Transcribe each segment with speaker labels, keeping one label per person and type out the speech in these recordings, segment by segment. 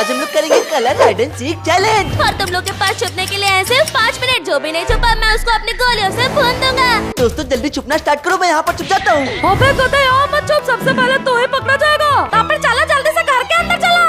Speaker 1: आज हम लोग करेंगे colour hide and seek challenge.
Speaker 2: और तुम लोग के पास छुपने के लिए है सिर्फ 5 मिनट। जो भी नहीं छुपा मैं उसको अपनी गोलियों से भून दूंगा।
Speaker 1: दोस्तों जल्दी छुपना स्टार्ट करो, मैं यहाँ पर छुप जाता हूँ।
Speaker 3: अबे गधे यहाँ मत छुप, सबसे पहले तो ही पकड़ा जाएगा।
Speaker 2: फिर चलो जल्दी से घर के अंदर चला।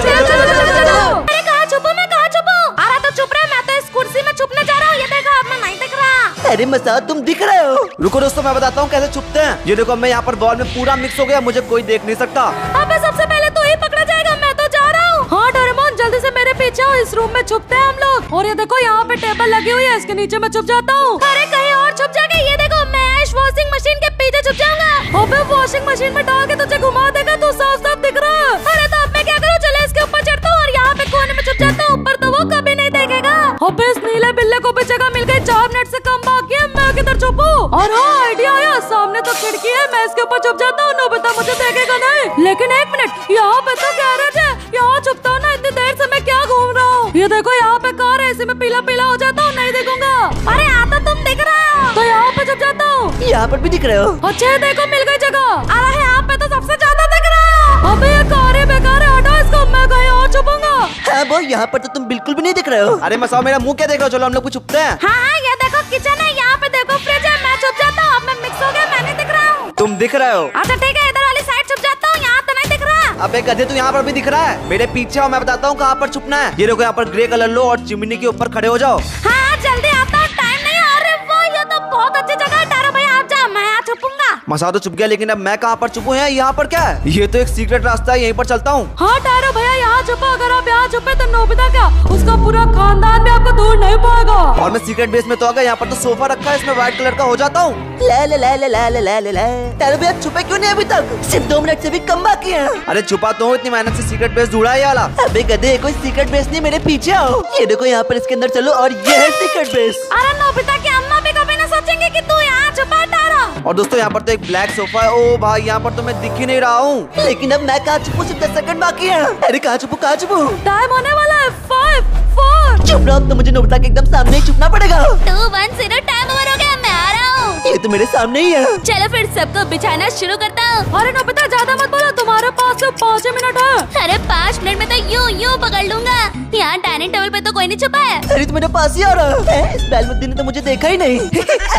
Speaker 3: चलो।
Speaker 2: अरे कहाँ छुपू मैं, कहाँ छुपू? अरे तो चुप रहे, मैं तो इस कुर्सी में छुपने जा रहा हूँ। ये देखो अब मैं नहीं दिख रहा।
Speaker 1: अरे मसाद तुम दिख रहे हो। रुको दोस्तों मैं बताता हूँ कैसे छुपते हैं। ये देखो मैं यहाँ पर बॉल में पूरा मिक्स हो गया, मुझे कोई देख नहीं सकता।
Speaker 2: अबे सबसे पहले तो ही पकड़ा जाएगा, मैं तो जा रहा हूँ।
Speaker 3: हाँ डोरेमोन जल्दी से मेरे पीछे आओ, इस रूम में छुपते हैं हम लोग। और ये देखो यहाँ पे टेबल लगी हुई है, इसके नीचे मैं छुप जाता हूँ।
Speaker 2: अरे कहीं और छुप जाएगा। ये देखो मैं ऐश वॉशिंग मशीन के पीछे छुप जाऊंगा।
Speaker 3: अबे वॉशिंग मशीन में डाल के तुझे घुमा देगा, तू साफ साफ दिख रहा है।
Speaker 2: अरे तो अब मैं क्या करूँ? चलो इसके ऊपर चढ़ता हूँ और यहाँ पे कोने में छुप जाता हूँ। ऊपर तो वो कभी नहीं देखेगा।
Speaker 3: अबे इस नीले बिल्ले को भी जगह मिल गई। 4 मिनट से कम बाकी है, मैं किधर छुपूं? और हाँ आइडिया आया, सामने तो खिड़की है, मैं इसके ऊपर छुप जाता हूँ। नोबिता मुझे देखेगा नहीं। लेकिन 1 मिनट, यहाँ पे तो गैरेज है, यहाँ छुपता हूँ ना। इतनी देर से मैं क्या घूम रहा हूँ? ये देखो यहाँ पे कार है, इसी में पीला पीला हो जाता हूँ, नहीं देखूंगा।
Speaker 2: अरे आता तुम दिख रहा हो
Speaker 3: तो यहाँ पे छुप जाता हूँ।
Speaker 1: यहाँ पर भी दिख रहे हो।
Speaker 3: अच्छा देखो मिल गई जगह।
Speaker 2: अरे यहाँ पे तो सबसे ज्यादा दिख रहा हो।
Speaker 3: अबे ये कार है, बेकार है, हटाओ इसको, मैं कहीं और छुपूंगा।
Speaker 1: हाँ वो यहाँ पर तो तुम बिल्कुल भी नहीं दिख रहे हो। अरे मसाओ मेरा मुंह क्या देख रहे हो? चलो हम लोग छुपते हैं।
Speaker 2: हाँ ये देखो किचन है, यहाँ पे देखो फ्रिज है। मैं छुप जाता हूँ, अब मैं मिक्स हो गया, मैं नहीं दिख रहा हूँ।
Speaker 1: तुम दिख रहे हो।
Speaker 2: अच्छा ठीक है, इधर वाली साइड छुप जाता हूँ, यहाँ तो नहीं दिख रहा।
Speaker 1: अबे गधे तू यहाँ पर भी दिख रहा है। मेरे पीछे आओ, मैं बताता हूँ कहाँ पर छुपना है। ये देखो यहाँ पर ग्रे कलर लो और चिमनी के ऊपर खड़े हो जाओ।
Speaker 2: हाँ जल्दी आता हूँ, टाइम नहीं है। अरे वो ये तो बहुत अच्छी जगह है। तारो भैया आप जाओ, मैं यहाँ छुपूंगा।
Speaker 1: मसा तो छुप गया, लेकिन अब मैं कहाँ पर छुपू? है यहाँ पर क्या है? ये तो एक सीक्रेट रास्ता है, यहीं पर चलता हूँ।
Speaker 3: हाँ टारो भैया यहाँ छुपा, अगर आप यहाँ छुपे तो नोबिता क्या, उसका पूरा खानदान भी आपको दूर नहीं पाएगा।
Speaker 1: और मैं सीक्रेट बेस में तो आ गया। यहाँ पर तो सोफा रखा है, इसमें व्हाइट कलर का हो जाता हूँ। भैया छुपे क्यों नहीं अभी तक? सिर्फ 2 मिनट से भी कम बाकी है। अरे छुपा तो हूँ, इतनी मेहनत से सीक्रेट बेस ढूंढा है ये वाला। अबे गधे कोई सीक्रेट बेस नहीं, मेरे पीछे आओ। ये देखो यहाँ पर इसके अंदर चलो और ये है सीक्रेट बेस।
Speaker 2: अरे नोबिता की अम्मा भी कभी ना सोचेंगे कि तू यहाँ छुपा। तारो
Speaker 1: और दोस्तों यहाँ पर तो एक ब्लैक सोफा है। ओ भाई यहाँ पर तो मैं दिख ही नहीं रहा हूँ। लेकिन अब मैं कहाँ छुपू? सिर्फ 10 सेकंड बाकी है। अरे कहाँ छुपू, कहाँ छुपू?
Speaker 3: टाइम होने वाला है। 5 4
Speaker 1: चुप रहो, अब तो मुझे नोबिता के एकदम सामने ही छुपना पड़ेगा।
Speaker 2: 2 1 0 टाइम ओवर हो गया, मैं आ रहा हूँ।
Speaker 1: ये तो मेरे सामने ही है।
Speaker 2: चलो फिर सबको बिछाना शुरू करता हूँ।
Speaker 3: अरे नोबिता ज्यादा मत बोलो, तुम्हारे पास सिर्फ 5 मिनट है।
Speaker 2: अरे 5 मिनट में तो यूं पकड़ लूंगा। यहाँ डाइनिंग टेबल पे तो कोई नहीं छुपा है।
Speaker 1: अरे तो मेरे पास ही आ रहा है। इस बैलमुद्दीन ने तो मुझे देखा ही नहीं।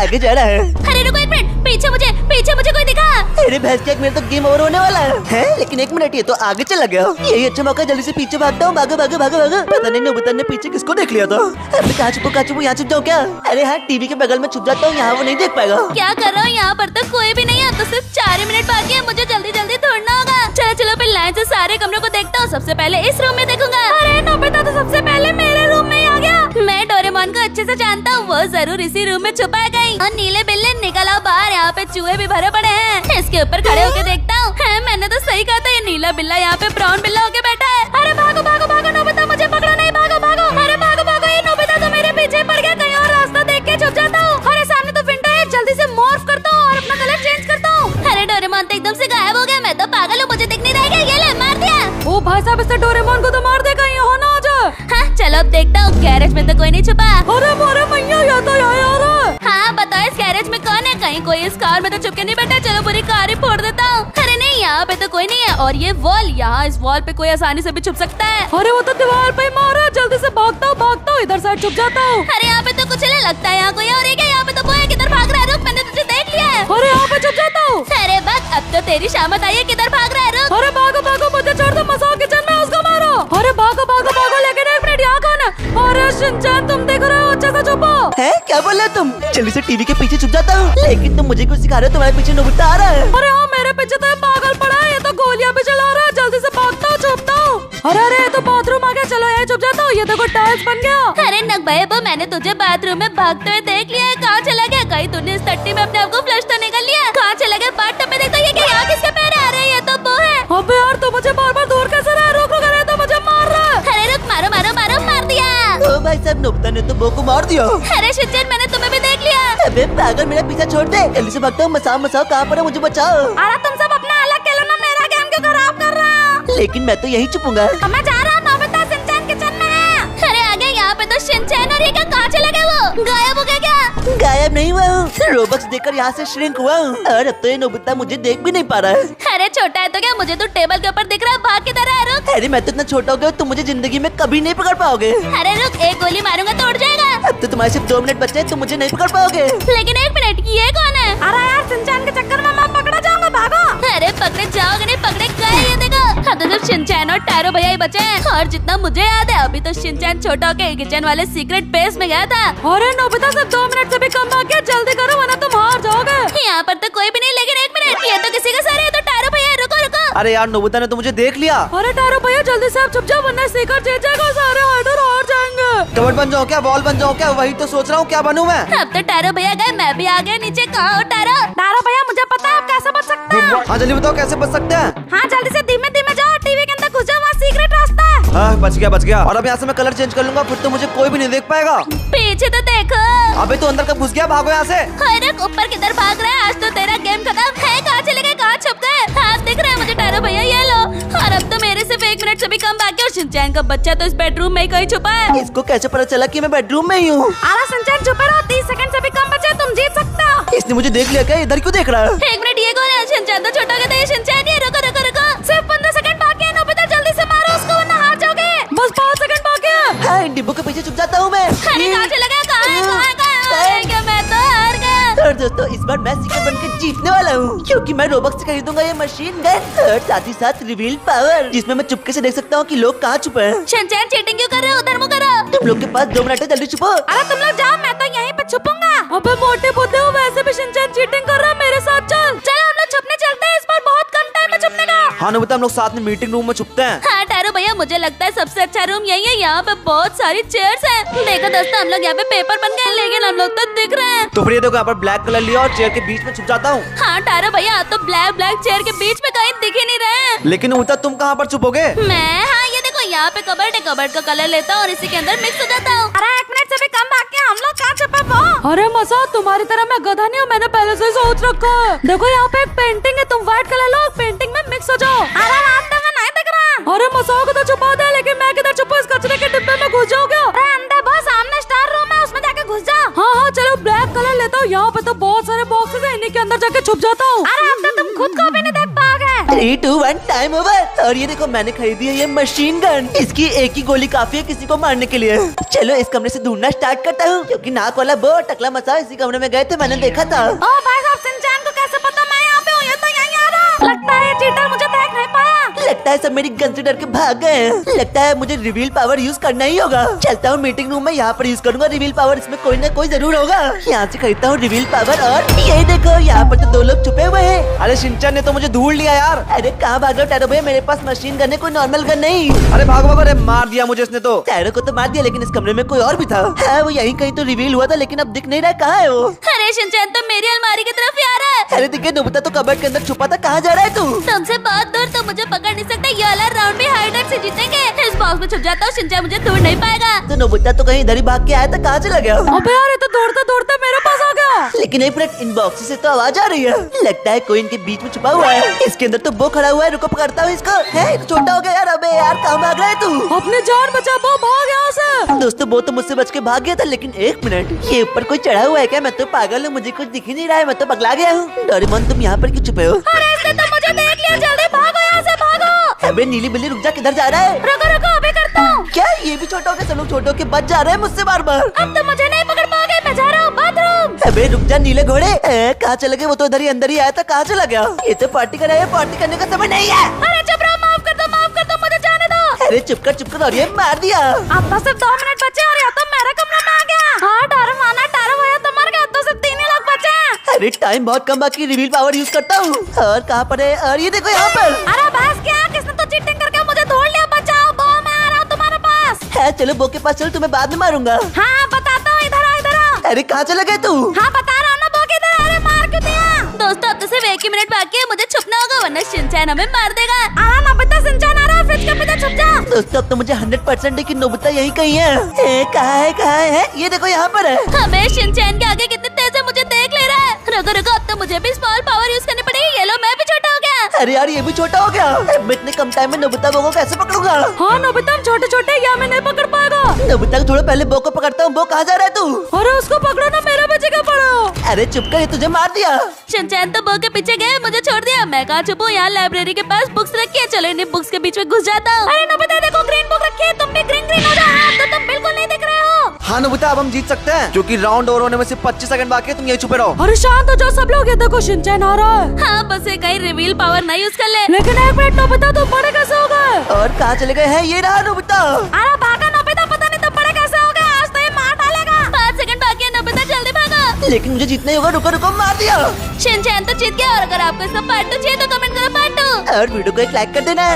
Speaker 1: आगे जा रहा है।
Speaker 2: अरे रुको 1 मिनट, पीछे मुझे कोई दिखा।
Speaker 1: अरे भैंस क्या, मेरा तो गेम ओवर होने वाला है? लेकिन 1 मिनट, ये तो आगे चला गया। यही अच्छा मौका, जल्दी से पीछे भागता हूँ। भागो भागो भागो भागो। पता नहीं नोबिता ने पीछे किसको देख लिया था। अरे कहाँ छुपू, यहाँ छुप जाऊँ क्या? अरे हाँ टीवी के बगल में छुप जाता हूँ, यहाँ वो नहीं देख पाएगा।
Speaker 2: क्या कर रहा हूँ? यहाँ पर तो कोई भी नहीं है। तो सिर्फ 4 मिनट बाकी है, मुझे जल्दी जल्दी ढूंढना होगा। चलो फिर लाइन से सारे कमरों को देखता हूँ। सबसे पहले इस रूम में देखूंगा। अरे नोबिता तो सबसे पहले मेरे रूम में आ गया। मैं डोरेमोन को अच्छे से जानता हूँ, वो जरूर इसी रूम में छुपा है कहीं। और नीले बिल्ले निकल आओ बाहर, यहाँ पे चूहे भी भरे पड़े हैं। इसके ऊपर खड़े होके देखता हूँ। मैंने तो सही कहा था, ये नीला बिल्ला यहाँ पे ब्राउन बिल्ला होके बैठा है। अरे भागो भागो भागो नोबिता, मुझे पकड़ो नहीं। भागो भागो, अरे भागो भागो। ये नोबिता तो मेरे पीछे पड़ गया, कहीं और रास्ता देख के छुप जाता हूँ। अरे सामने तो विंडो है, जल्दी से मॉर्फ करता हूँ और अपना कलर चेंज करता हूँ। अरे डोरेमोन तो एकदम से गायब हो गया। मैं तो पागल हूँ, मुझे दिख नहीं रहेगा। ये ले मार दिया।
Speaker 3: ओ भाई साहब, इससे डोरेमोन को तो मार देगा, यहाँ ना आ जाए।
Speaker 2: हाँ चलो अब देखता हूँ, गैरेज में तो कोई नहीं छुपा।
Speaker 3: अरे मोरे मैया, ये तो यहाँ आ रहा है।
Speaker 2: हाँ बताओ इस गैरेज में कौन है? कहीं कोई इस कार में तो छुप के नहीं बैठा। चलो पूरी कार ही फोड़ देता हूँ। अरे नहीं, यहाँ पे तो कोई नहीं है। और ये वॉल, यहाँ इस वॉल पे कोई आसानी से भी छुप सकता है।
Speaker 3: अरे वो तो दीवार पे ही मारा है, जल्दी से भागता हूँ, इधर साइड छुप जाता हूँ।
Speaker 2: अरे यहाँ पे तो कुछ नहीं लगता है, यहाँ कोई और है क्या? यहाँ पे तो वो है, किधर भाग रहा है? रुक, मैंने तुझे देख लिया है।
Speaker 3: अरे यहाँ पे छुप जाता हूँ।
Speaker 2: अरे बस अब तो तेरी शामत आई है, किधर भाग रहा है? रुक।
Speaker 3: अरे भागो भागो, मुझे छोड़ दो, मसाओ किचन में उसको मारो। अरे भागो भागो भागो, लेकिन 1 मिनट, यहाँ कौन है? अरे शिनचैन तुम देख रहे हो, अच्छे से छुपो।
Speaker 1: है क्या बोल रहे तुम? जल्दी से टीवी के पीछे छुप जाता हूँ। लेकिन तुम मुझे कुछ सिखा रहे हो? तुम्हारे पीछे नोबिता आ रहा है।
Speaker 3: अरे हाँ मेरे पीछे तो ये पागल पड़ा है, ये तो गोलियां भी चला रहा है। जल्दी से भागता हूँ, छुपता हूँ। अरे ये तो बाथरूम आ गया, चलो यही छुप जाता हूँ। ये देखो टाइल्स बन गया।
Speaker 2: अरे नक भाई, वो मैंने तुझे बाथरूम में भागते हुए देख लिया है। कहाँ चला गया? कहीं तूने इस टट्टी में अपने आप को फ्लश तो निकल लिया? कहाँ चला गया? बाथटब में देखो, ये क्या? यहाँ किसके पैर आ रहे हैं? ये तो वो है।
Speaker 3: अबे यार तू मुझे बार बार दूर कैसे रहा है? रुक रुक, अरे तो मुझे मार रहा है।
Speaker 2: अरे रुक, मारो मारो मारो, मार दिया।
Speaker 1: ओ भाई साहब, नोबिता ने तो बो को मार दिया।
Speaker 2: अरे शिनचैन, मैंने तुम्हें भी देख लिया।
Speaker 1: अबे पागल, मेरा पीछा छोड़ दे। जल्दी से भागता हूँ। मसाओ कहाँ पर है? मुझे बचाओ।
Speaker 2: अरे तुम सब अपना अलग खेलो ना, मेरा गेम क्यों खराब कर रहा हो?
Speaker 1: लेकिन मैं तो यही छुपूंगा।
Speaker 2: मैं जा रहा हूँ, नोबिता शिनचैन किचन में है। अरे आ गया यहाँ पे तो शिनचैन। और ये क्या, कहाँ चला गया? वो गायब हो गया क्या?
Speaker 1: गायब नहीं हुआ हूँ, रोबक्स देकर यहाँ से श्रिंक हुआ हूँ और अब तो ये नोबिता मुझे देख भी नहीं पा रहा है।
Speaker 2: अरे छोटा है तो क्या, मुझे तो टेबल के ऊपर दिख रहा है, भाग किधर है? रुक।
Speaker 1: अरे मैं तो इतना छोटा हो गया, तुम मुझे जिंदगी में कभी नहीं पकड़ पाओगे।
Speaker 2: अरे रुक, एक गोली मारूंगा तो उड़ जाएगा।
Speaker 1: अब तो तुम्हारे सिर्फ 2 मिनट बचे हैं, तुम मुझे नहीं पकड़ पाओगे।
Speaker 2: लेकिन 1 मिनट, ये कौन है?
Speaker 3: अरे यार शिनचैन के चक्कर में मैं पकड़ा जाऊंगा, भागो।
Speaker 2: अरे पकड़े जाओगे नहीं, पकड़े गए। ये देखो, अब तो सिर्फ शिनचैन और टैरो भैया ही बचे हैं। और जितना मुझे याद है अभी तो शिनचैन छोटा होके किचन वाले सीक्रेट बेस में गया था।
Speaker 3: अरे नोबिता सिर्फ 2 मिनट से भी कम बाकी है, जल्दी करो वरना तुम हार जाओगे।
Speaker 2: यहाँ पर तो कोई भी नहीं, लेकिन 1 मिनट, ये तो किसी का सर है। तो टैरो भैया रुको रुको।
Speaker 1: अरे यार नोबिता ने तो मुझे देख लिया।
Speaker 3: अरे टैरो भैया जल्दी से आप छुप जाओ वरना सीकर जीत जाएगा, सारे हाइडर हार जाएंगे।
Speaker 1: कबड्डी बन जाऊँ क्या, बॉल बन जाऊँ क्या? वही तो सोच रहा हूँ, क्या बनूं मैं?
Speaker 2: अब तो टैरो भैया गए, मैं भी आ गया नीचे। कहाँ हो टैरो?
Speaker 3: टैरो भैया मुझे पता है आप कैसे बच सकते हैं।
Speaker 1: हाँ जल्दी बताओ कैसे बच सकते हैं।
Speaker 3: हाँ जल्दी से धीमे धीमे जाओ, टीवी के अंदर घुस जाओ, वहाँ सीक्रेट रास्ता है।
Speaker 1: हाँ बच गया। और अब यहाँ से मैं कलर चेंज कर लूंगा, फिर तो मुझे कोई भी नहीं देख पाएगा।
Speaker 2: पीछे तो देखो।
Speaker 1: अबे तो अंदर कब घुस गया, भागो यहाँ से।
Speaker 2: अरे ऊपर किधर भाग रहा है? आज तो तेरा गेम खत्म है। कहाँ चले गए, कहाँ छुप गए? आप दिख रहे हैं मुझे टैरो भैया, ये लो। और अब तो मेरे सिर्फ 1 मिनट से भी कम बाकी है और शिनचैन का बच्चा तो इस बेडरूम में ही कहीं छुपा है।
Speaker 1: इसको कैसे पता चला कि मैं बेडरूम में ही हूँ?
Speaker 3: अरे शिनचैन चुप रहो, 30 सेकंड से भी कम बचे, तुम जीत सकते हो।
Speaker 1: इसने मुझे देख लिया क्या? इधर क्यों देख रहा है?
Speaker 2: 1 मिनट, ये कौन है? शिनचैन तो छोटा गया था, ये शिनचैन। ये रुको रुको रुको,
Speaker 3: सिर्फ 15 सेकंड बाकी है, नोबिता जल्दी से मारो उसको वरना हार जाओगे। बस 5 सेकंड बाकी है।
Speaker 1: हाँ इन डिब्बों के पीछे छुप जाता हूँ मैं।
Speaker 2: अरे कहाँ चला गया? कहाँ है? अरे क्या, मैं तो हार गया।
Speaker 1: और दोस्तों इस बार मैं सीकर बनकर जीतने वाला हूँ, क्योंकि मैं रोबक्स से खरीदूंगा ये मशीन गन और साथ ही साथ रिवील पावर, जिसमें मैं चुपके से देख सकता हूँ कि लोग कहाँ छुपे हैं।
Speaker 2: शिनचैन चीटिंग क्यों कर रहे हो? उधर मुँह करो।
Speaker 1: तुम लोग के पास 2 मिनट है, जल्दी छुपो।
Speaker 3: अरे तुम लोग जाओ, मैं तो यहीं पे छुपूंगा। अबे मोटे बुद्धे हो, वैसे भी शिनचैन चीटिंग कर रहा है, मेरे साथ चल। चलो हम लोग छुपने चलते हैं, इस बार बहुत कम टाइम में छुपने का।
Speaker 1: हाँ नोबिता हम लोग साथ में मीटिंग रूम में छुपते हैं।
Speaker 2: हाँ टैरो भैया, मुझे लगता है सबसे अच्छा रूम यही है। यहाँ पे बहुत सारी चेयर्स हैं। देखो दोस्तों, हम लोग यहाँ पे पेपर बन गए, लेकिन हम लोग तो दिख रहे हैं।
Speaker 1: तो फिर ये देखो, यहाँ पर ब्लैक कलर लिया और चेयर के बीच में छुप जाता हूँ।
Speaker 2: हाँ टैरो भैया, तो ब्लैक चेयर के बीच में कहीं दिख ही नहीं रहे हैं।
Speaker 1: लेकिन नोबिता तुम कहाँ पर छुपोगे?
Speaker 2: मैं, हाँ ये देखो, यहाँ पे कबर्ड है, कबर्ड का कलर लेता हूँ और इसी के अंदर मिक्स हो जाता हूँ।
Speaker 3: अरे 1 मिनट से भी कम बाकी है, हम लोग कहाँ छुपे वो? अरे मसा, तुम्हारी तरह मैं गधा नहीं हूँ, मैंने पहले से ही सोच रखा है। देखो यहाँ पे एक पेंटिंग है, तुम व्हाइट कलर लो, पेंटिंग में मिक्स हो जाओ। अरे रास्ते में नहीं दिख रहा। अरे मसा को तो छुपा दे, लेकिन मैं किधर छुपू? इस कचरे के डिब्बे में घुस जाओगे। अरे अंदर बहुत सामने स्टार रूम है, उसमें जाके घुस जाओ। हाँ चलो ब्लैक कलर लेता हूँ, यहाँ पे तो बहुत सारे बॉक्सेस है, इन्हीं के अंदर जाके छुप जाता हूँ। अरे अब तो तुम खुद को भी नहीं देख पाओगे।
Speaker 1: 3, 2, 1 टाइम ओवर। और ये देखो मैंने खरीदी है ये मशीन गन, इसकी एक ही गोली काफी है किसी को मारने के लिए। चलो इस कमरे से ढूंढना स्टार्ट करता हूँ, क्योंकि नाक वाला वो टकला मसा इसी कमरे में गए थे, मैंने देखा था।
Speaker 3: ओ भाई साहब, शिनचैन को कैसे पता मैं यहाँ पे हूँ? ये तो यहीं आ रहा। लगता है ये चीटर मुझे देख नहीं पाया।
Speaker 1: लगता है सब मेरी गन से डर के भाग गए हैं। लगता है मुझे रिवील पावर यूज करना ही होगा। चलता हूँ मीटिंग रूम में, यहाँ पर यूज करूंगा रिवील पावर, इसमें कोई ना कोई जरूर होगा। यहाँ से खरीदता हूँ रिवील पावर और ये देखो यहाँ पर तो 2 लोग छुपे हुए हैं। अरे शिनचैन ने तो मुझे ढूंढ लिया यार। अरे कहाँ भाग रहे हो टैरो भैया, मेरे पास मशीन गन है, कोई नॉर्मल गन नहीं। अरे भागो भागो, अरे मार दिया मुझे इसने तो। टैरो को तो मार दिया, लेकिन इस कमरे में कोई और भी था। हाँ वो यहीं कहीं तो रिवील हुआ था, लेकिन अब दिख नहीं रहा, कहाँ है वो?
Speaker 2: अरे शिनचैन तो मेरी अलमारी की तरफ ही आ रहा है।
Speaker 1: अरे दिखे नोबिता तो कबर्ड के अंदर छुपा था, कहाँ जा रहा है तू?
Speaker 2: तुमसे बहुत दूर, तो मुझे पकड़ नहीं सकता। ये वाला राउंड भी हाइडर से जीतेंगे। इस बॉक्स में छुप जाता हूँ, शिनचैन मुझे ढूंढ नहीं पाएगा।
Speaker 1: तो नोबिता तो कहीं इधर ही भाग के आया था, कहाँ चला गया?
Speaker 3: अबे यार ये तो दौड़ते दौड़ते मेरे पास आ गया।
Speaker 1: लेकिन एक मिनट, इन बॉक्स से तो आवाज आ रही है। लगता है कोई इनके बीच में छुपा हुआ है। इसके अंदर तो वो खड़ा हुआ है, रुको पकड़ता हूँ इसको। है छोटा हो गया यार। अबे यार कहाँ भाग रहा है तू?
Speaker 3: अपनी जान बचा, वो भाग यहाँ से।
Speaker 1: दोस्तों वो तो मुझसे बच के भाग गया था, लेकिन 1 मिनट, ये ऊपर कोई चढ़ा हुआ है क्या? मैं तो पागल हूँ, मुझे कुछ दिख ही नहीं रहा है, मैं तो पगला गया हूँ। डोरेमोन तुम यहाँ पर क्यों छुपे हो?
Speaker 3: अरे इसने तो मुझे देख लिया, जल्दी भागो यहाँ से, भागो।
Speaker 1: अबे नीली बिल्ली रुक जा, किधर जा रहा है?
Speaker 3: रुको रुको, अभी करता हूँ।
Speaker 1: क्या ये भी छोटा हो गया? सब लोग छोटे होके बच जा रहे हैं मुझसे बार बार।
Speaker 3: अब तो मुझे नहीं पकड़ पाओगे, मैं जा रहा हूँ बाथरूम।
Speaker 1: अबे रुक जा नीले घोड़े, कहाँ चले गए? वो तो इधर ही अंदर ही आया था, कहाँ चला गया? ये तो पार्टी कर रहा है, पार्टी करने का समय नहीं है।
Speaker 3: अरे चुप रहो, माफ कर दो, मुझे जाने दो।
Speaker 1: अरे चुप कर और ये मार दिया।
Speaker 3: अब बस सिर्फ 2 मिनट बचे और या तो मेरे कमरे में आ गया। हाँ टारो माना, टारो भैया तो मर गया, तो सिर्फ 3 ही लोग बचे हैं।
Speaker 1: अरे टाइम बहुत कम बाकी, रिवील पावर यूज करता हूँ। और कहाँ पर है? और ये देखो यहाँ पर।
Speaker 3: अरे बस क्या, किसने तो चीटिंग करके मुझे ढूंढ लिया, बचाओ, बो मैं आ रहा हूँ तुम्हारे पास।
Speaker 1: है चलो बो के पास चल, तुम्हें बाद में मारूंगा।
Speaker 3: हाँ बताता हूँ, इधर आओ, इधर आओ।
Speaker 1: अरे कहाँ चला गया तू?
Speaker 3: हाँ बता रहा हूँ ना, बो किधर? अरे मार क्यों दिया?
Speaker 2: दोस्तों अब तो सिर्फ 1 ही मिनट बाकी है, मुझे छुपना होगा वरना शिनचैन हमें मार देगा।
Speaker 3: अरे नोबिता, शिनचैन आ रहा है, फ्रिज के पीछे छुप जा।
Speaker 1: दोस्तों अब तो मुझे 100% है कि नोबिता यहीं कहीं है। कहाँ है? ये देखो यहाँ पर है।
Speaker 2: हमें शिनचैन के आगे कितने तेज है, मुझे देख ले रहा है। रुको रुको, अब तो मुझे भी स्मॉल पावर यूज करनी पड़ेगी। ये लो, मैं भी छोटा हो गया।
Speaker 1: अरे यार ये भी छोटा हो गया। मैं इतने कम टाइम में नोबिता को कैसे पकड़ूंगा?
Speaker 3: हाँ नोबिता, हम छोटे छोटे, या मैं नहीं पकड़ पाएगा।
Speaker 1: नोबिता को थोड़ा पहले बो को पकड़ता हूँ। बो कहाँ जा रहा है तू?
Speaker 3: अरे उसको पकड़ो ना, मेरे पीछे क्या पड़ो?
Speaker 1: अरे चुप कर, ये तुझे मार दिया।
Speaker 2: शिनचैन तो बो के पीछे गए, मुझे छोड़ दिया। मैं कहाँ छुपूं? यहाँ लाइब्रेरी के पास बुक्स रखी है, चलो इन्हीं बुक्स के बीच में घुस जाता हूँ। अरे नोबिता देखो, ग्रीन बुक रखी है, तुम भी ग्रीन ग्रीन हो जाओ। तो तुम बिल्कुल नहीं दिख रहे हो।
Speaker 1: हाँ नोबिता, अब हम जीत सकते हैं क्योंकि राउंड ओवर होने में सिर्फ 25 सेकंड बाकी है। तुम यही छुपे रहो।
Speaker 3: अरे शांत हो जाओ सब लोग, ये देखो शिनचैन आ रहा है।
Speaker 2: हाँ बस ये कहीं रिवील पावर ना यूज कर ले।
Speaker 3: लेकिन एक मिनट नोबिता, तुम बड़े कैसे हो गए?
Speaker 1: और कहाँ चले गए हैं? ये रहा नोबिता।
Speaker 2: अरे भागा नोबिता, पता नहीं तुम बड़े कैसे हो गए। आज तो ये मार डालेगा। 5 सेकंड बाकी है नोबिता, जल्दी भागा।
Speaker 1: लेकिन मुझे जीतना ही होगा। रुको रुको, मार दिया।
Speaker 2: शिनचैन तो जीत गया। और अगर आपको इसका पार्ट 2 चाहिए तो कमेंट करो पार्ट 2।
Speaker 1: और वीडियो को एक लाइक कर देना।